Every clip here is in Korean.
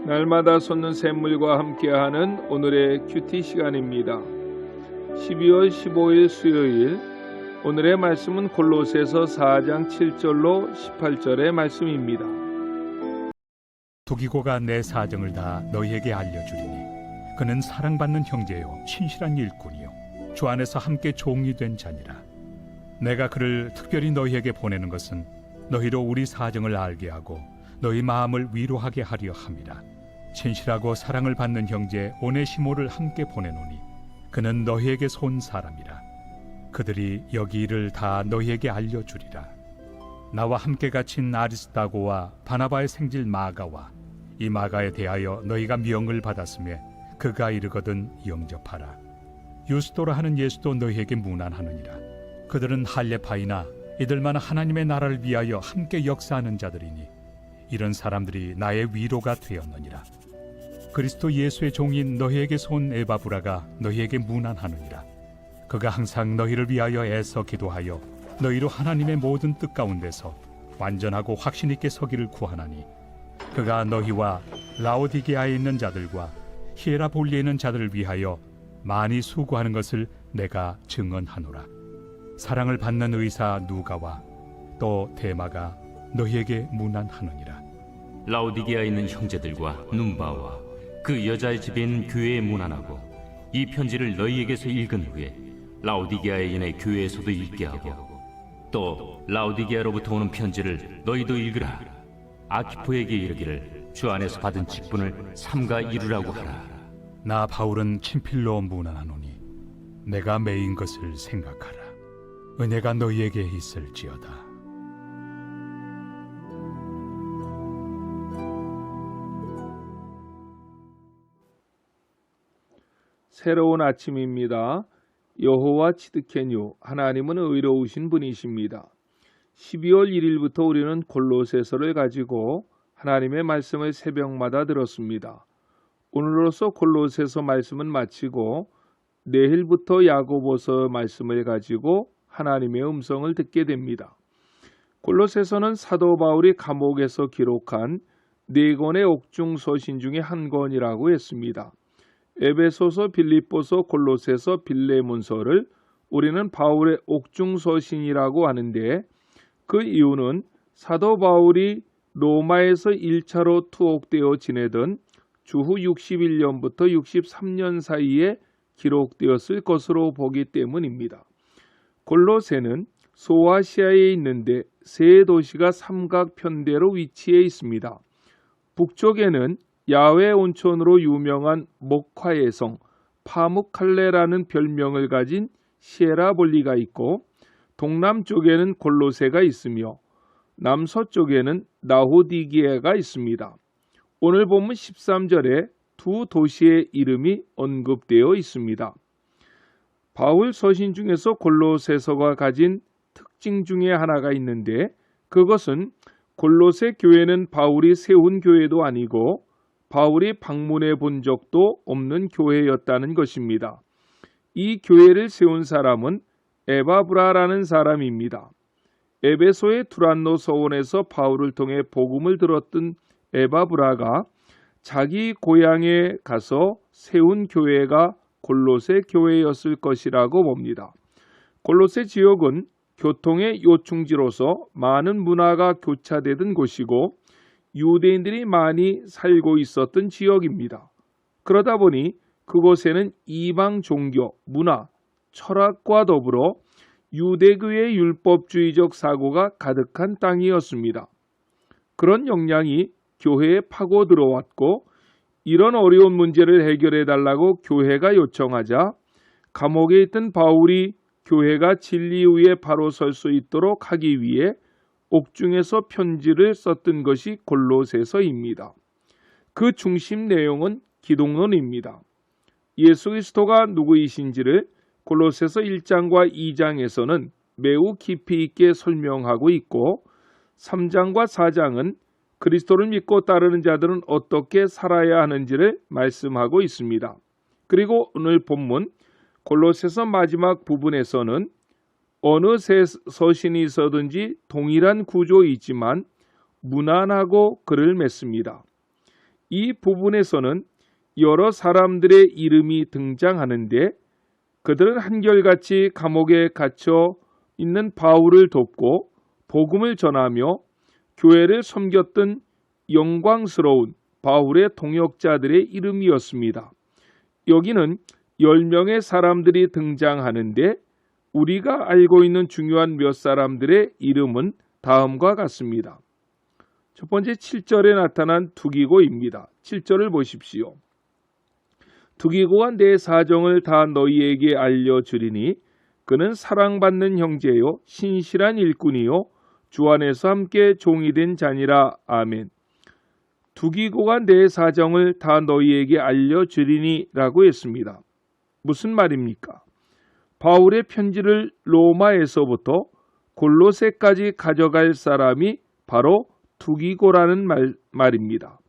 날마다 솟는 샘물과 함께하는 오늘의 큐티 시간입니다. 12월 15일 수요일, 오늘의 말씀은 골로새서 4장 7절로 18절의 말씀입니다. 두기고가 내 사정을 다 너희에게 알려주리니 그는 사랑받는 형제요 신실한 일꾼이요 주 안에서 함께 종이 된 자니라. 내가 그를 특별히 너희에게 보내는 것은 너희로 우리 사정을 알게 하고 너희 마음을 위로하게 하려 함이라. 신실하고 사랑을 받는 형제 오네시모를 함께 보내노니 그는 너희에게서 온 사람이라. 그들이 여기 일을 다 너희에게 알려주리라. 나와 함께 갇힌 아리스다고와 바나바의 생질 마가와 이 마가에 대하여 너희가 명을 받았으며 그가 이르거든 영접하라. 유스도라 하는 예수도 너희에게 문안하느니라. 그들은 할례파이나 이들만 하나님의 나라를 위하여 함께 역사하는 자들이니 이런 사람들이 나의 위로가 되었느니라. 그리스도 예수의 종인 너희에게서 온 에바브라가 너희에게 문안하느니라. 그가 항상 너희를 위하여 애써 기도하여 너희로 하나님의 모든 뜻 가운데서 완전하고 확신 있게 서기를 구하나니 그가 너희와 라오디게아에 있는 자들과 히에라볼리에 있는 자들을 위하여 많이 수고하는 것을 내가 증언하노라. 사랑을 받는 의사 누가와 또 데마가 너희에게 문안하느니라. 라오디게아에 있는 형제들과 num바와 그 여자의 집에 있는 교회에 문안하고 이 편지를 너희에게서 읽은 후에 라오디게아에 있는 교회에서도 읽게 하고 또 라오디게아로부터 오는 편지를 너희도 읽으라. 아키포에게 이르기를 주 안에서 받은 직분을 삼가 이루라고 하라. 나 바울은 친필로 문안하노니 내가 매인 것을 생각하라. 은혜가 너희에게 있을지어다. 새로운 아침입니다. 여호와 치드케뇨, 하나님은 의로우신 분이십니다. 12월 1일부터 우리는 골로새서를 가지고 하나님의 말씀을 새벽마다 들었습니다. 오늘로서 골로새서 말씀은 마치고 내일부터 야고보서 말씀을 가지고 하나님의 음성을 듣게 됩니다. 골로새서는 사도 바울이 감옥에서 기록한 4권의 옥중 서신 중에 한 권이라고 했습니다. 에베소서, 빌립보서, 골로새서, 빌레몬서를 우리는 바울의 옥중 서신이라고 하는데 그 이유는 사도 바울이 로마에서 1차로 투옥되어 지내던 주후 61년부터 63년 사이에 기록되었을 것으로 보기 때문입니다. 골로새는 소아시아에 있는데 세 도시가 삼각편대로 위치해 있습니다. 북쪽에는 야외 온천으로 유명한 목화의 성 파무칼레라는 별명을 가진 시에라볼리가 있고 동남쪽에는 골로새가 있으며 남서쪽에는 라오디게아가 있습니다. 오늘 본문 13절에 두 도시의 이름이 언급되어 있습니다. 바울 서신 중에서 골로새서가 가진 특징 중에 하나가 있는데 그것은 골로새 교회는 바울이 세운 교회도 아니고 바울이 방문해 본 적도 없는 교회였다는 것입니다. 이 교회를 세운 사람은 에바브라라는 사람입니다. 에베소의 두란노 서원에서 바울을 통해 복음을 들었던 에바브라가 자기 고향에 가서 세운 교회가 골로새 교회였을 것이라고 봅니다. 골로새 지역은 교통의 요충지로서 많은 문화가 교차되던 곳이고 유대인들이 많이 살고 있었던 지역입니다. 그러다 보니 그곳에는 이방 종교, 문화, 철학과 더불어 유대교의 율법주의적 사고가 가득한 땅이었습니다. 그런 영향이 교회에 파고 들어왔고 이런 어려운 문제를 해결해 달라고 교회가 요청하자 감옥에 있던 바울이 교회가 진리 위에 바로 설 수 있도록 하기 위해 옥중에서 편지를 썼던 것이 골로새서입니다. 그 중심 내용은 기독론입니다. 예수 그리스도가 누구이신지를 골로새서 1장과 2장에서는 매우 깊이 있게 설명하고 있고 3장과 4장은 그리스도를 믿고 따르는 자들은 어떻게 살아야 하는지를 말씀하고 있습니다. 그리고 오늘 본문 골로새서 마지막 부분에서는 어느 서신이서든지 동일한 구조이지만 무난하고 글을 맺습니다. 이 부분에서는 여러 사람들의 이름이 등장하는데 그들은 한결같이 감옥에 갇혀 있는 바울을 돕고 복음을 전하며 교회를 섬겼던 영광스러운 바울의 동역자들의 이름이었습니다. 여기는 10명의 사람들이 등장하는데 우리가 알고 있는 중요한 몇 사람들의 이름은 다음과 같습니다. 첫 번째 7절에 나타난 두기고입니다. 7절을 보십시오. 두기고가 내 사정을 다 너희에게 알려주리니 그는 사랑받는 형제요 신실한 일꾼이요 주 안에서 함께 종이 된 자니라. 아멘. 두기고가 내 사정을 다 너희에게 알려주리니 라고 했습니다. 무슨 말입니까? 바울의 편지를 로마에서부터 골로새까지 가져갈 사람이 바로 두기고라는 말입니다.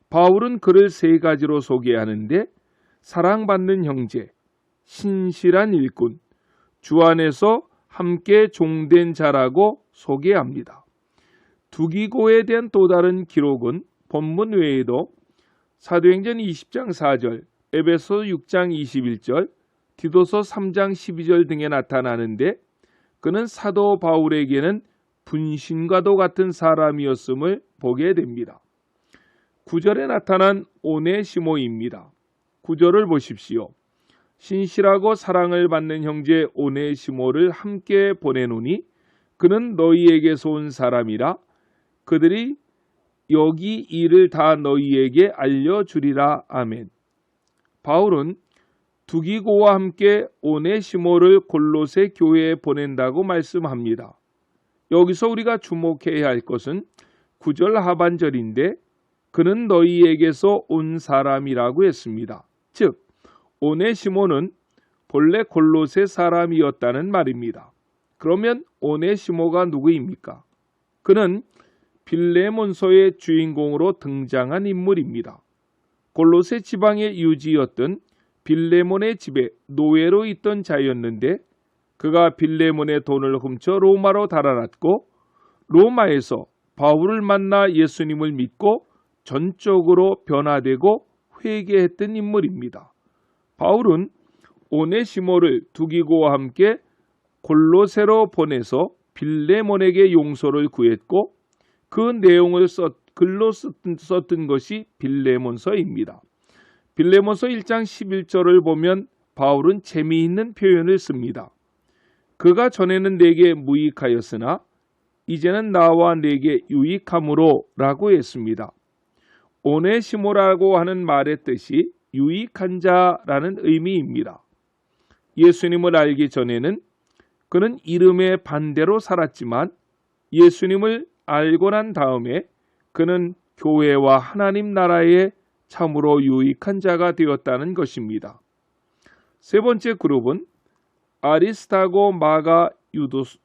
바울은 그를 세 가지로 소개하는데 사랑받는 형제, 신실한 일꾼, 주 안에서 함께 종된 자라고 소개합니다. 두기고에 대한 또 다른 기록은 본문 외에도 사도행전 20장 4절, 에베소 6장 21절, 디도서 3장 12절 등에 나타나는데 그는 사도 바울에게는 분신과도 같은 사람이었음을 보게 됩니다. 9절에 나타난 오네시모입니다. 9절을 보십시오. 신실하고 사랑을 받는 형제 오네시모를 함께 보내노니 그는 너희에게서 온 사람이라 그들이 여기 일을 다 너희에게 알려주리라. 아멘. 바울은 두기고와 함께 오네시모를 골로새 교회에 보낸다고 말씀합니다. 여기서 우리가 주목해야 할 것은 9절 하반절인데 그는 너희에게서 온 사람이라고 했습니다. 즉 오네시모는 본래 골로새 사람이었다는 말입니다. 그러면 오네시모가 누구입니까? 그는 빌레몬서의 주인공으로 등장한 인물입니다. 골로새 지방의 유지였던 빌레몬의 집에 노예로 있던 자였는데 그가 빌레몬의 돈을 훔쳐 로마로 달아났고 로마에서 바울을 만나 예수님을 믿고 전적으로 변화되고 회개했던 인물입니다. 바울은 오네시모를 두기고와 함께 골로새로 보내서 빌레몬에게 용서를 구했고 그 내용을 글로 썼던 것이 빌레몬서입니다. 빌레몬서 1장 11절을 보면 바울은 재미있는 표현을 씁니다. 그가 전에는 내게 무익하였으나 이제는 나와 내게 유익함으로 라고 했습니다. 오네시모라고 하는 말의 뜻이 유익한 자라는 의미입니다. 예수님을 알기 전에는 그는 이름의 반대로 살았지만 예수님을 알고 난 다음에 그는 교회와 하나님 나라에 참으로 유익한 자가 되었다는 것입니다. 세 번째 그룹은 아리스타고 마가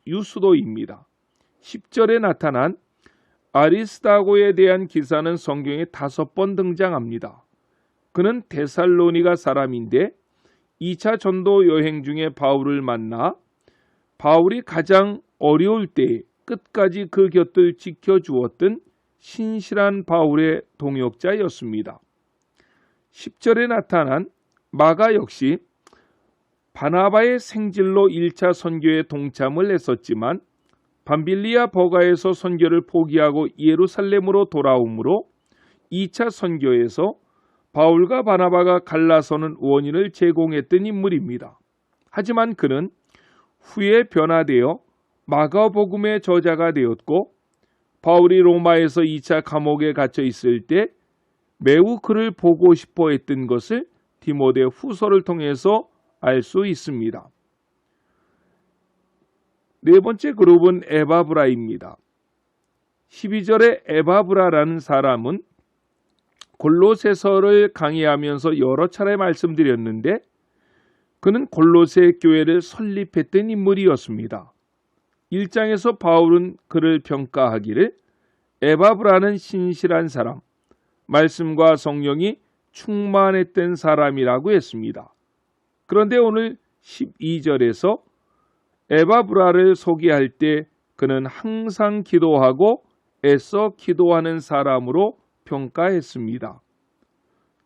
유스도입니다. 10절에 나타난 아리스타고에 대한 기사는 성경에 5번 등장합니다. 그는 데살로니가 사람인데 2차 전도 여행 중에 바울을 만나 바울이 가장 어려울 때에 끝까지 그 곁을 지켜주었던 신실한 바울의 동역자였습니다. 10절에 나타난 마가 역시 바나바의 생질로 1차 선교에 동참을 했었지만 밤빌리아 버가에서 선교를 포기하고 예루살렘으로 돌아오므로 2차 선교에서 바울과 바나바가 갈라서는 원인을 제공했던 인물입니다. 하지만 그는 후에 변화되어 마가복음의 저자가 되었고 바울이 로마에서 2차 감옥에 갇혀 있을 때 매우 그를 보고 싶어 했던 것을 디모데 후서를 통해서 알 수 있습니다. 네 번째 그룹은 에바브라입니다. 12절에 에바브라라는 사람은 골로새서를 강의하면서 여러 차례 말씀드렸는데 그는 골로새 교회를 설립했던 인물이었습니다. 1장에서 바울은 그를 평가하기를 에바브라는 신실한 사람, 말씀과 성령이 충만했던 사람이라고 했습니다. 그런데 오늘 12절에서 에바브라를 소개할 때 그는 항상 기도하고 애써 기도하는 사람으로 평가했습니다.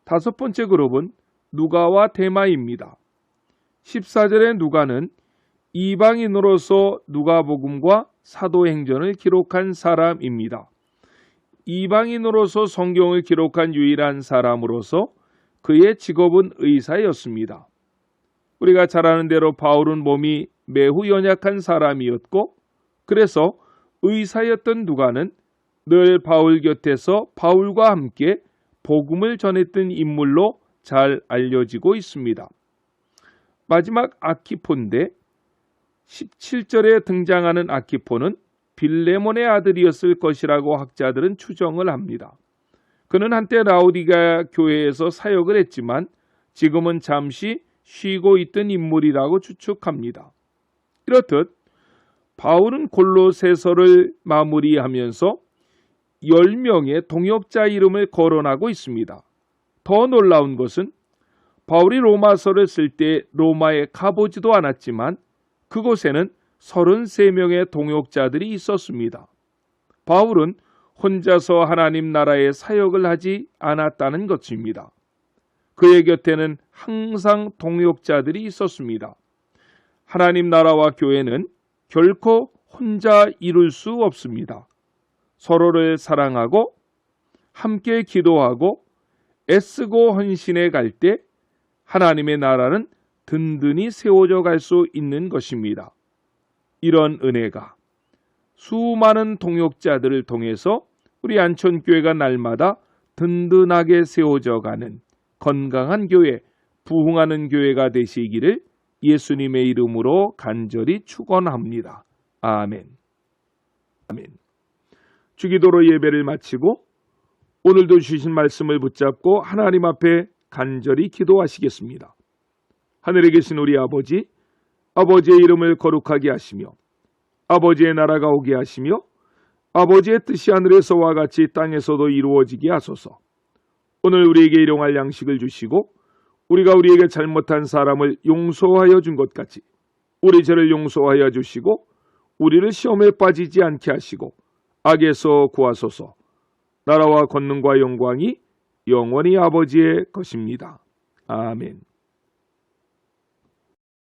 다섯 번째 그룹은 누가와 데마입니다. 14절의 누가는 이방인으로서 누가복음과 사도행전을 기록한 사람입니다. 이방인으로서 성경을 기록한 유일한 사람으로서 그의 직업은 의사였습니다. 우리가 잘 아는 대로 바울은 몸이 매우 연약한 사람이었고 그래서 의사였던 누가는 늘 바울 곁에서 바울과 함께 복음을 전했던 인물로 잘 알려지고 있습니다. 마지막 아키포인데 17절에 등장하는 아키포는 빌레몬의 아들이었을 것이라고 학자들은 추정을 합니다. 그는 한때 라오디게아 교회에서 사역을 했지만 지금은 잠시 쉬고 있던 인물이라고 추측합니다. 이렇듯 바울은 골로새서를 마무리하면서 10명의 동역자 이름을 거론하고 있습니다. 더 놀라운 것은 바울이 로마서를 쓸 때 로마에 가보지도 않았지만 그곳에는 33명의 동역자들이 있었습니다. 바울은 혼자서 하나님 나라의 사역을 하지 않았다는 것입니다. 그의 곁에는 항상 동역자들이 있었습니다. 하나님 나라와 교회는 결코 혼자 이룰 수 없습니다. 서로를 사랑하고 함께 기도하고 애쓰고 헌신해 갈 때 하나님의 나라는 든든히 세워져 갈 수 있는 것입니다. 이런 은혜가 수많은 동역자들을 통해서 우리 안천교회가 날마다 든든하게 세워져 가는 건강한 교회, 부흥하는 교회가 되시기를 예수님의 이름으로 간절히 축원합니다. 아멘. 아멘. 주기도로 예배를 마치고 오늘도 주신 말씀을 붙잡고 하나님 앞에 간절히 기도하시겠습니다. 하늘에 계신 우리 아버지, 아버지의 이름을 거룩하게 하시며 아버지의 나라가 오게 하시며 아버지의 뜻이 하늘에서와 같이 땅에서도 이루어지게 하소서. 오늘 우리에게 일용할 양식을 주시고 우리가 우리에게 잘못한 사람을 용서하여 준 것 같이 우리 죄를 용서하여 주시고 우리를 시험에 빠지지 않게 하시고 악에서 구하소서. 나라와 권능과 영광이 영원히 아버지의 것입니다. 아멘.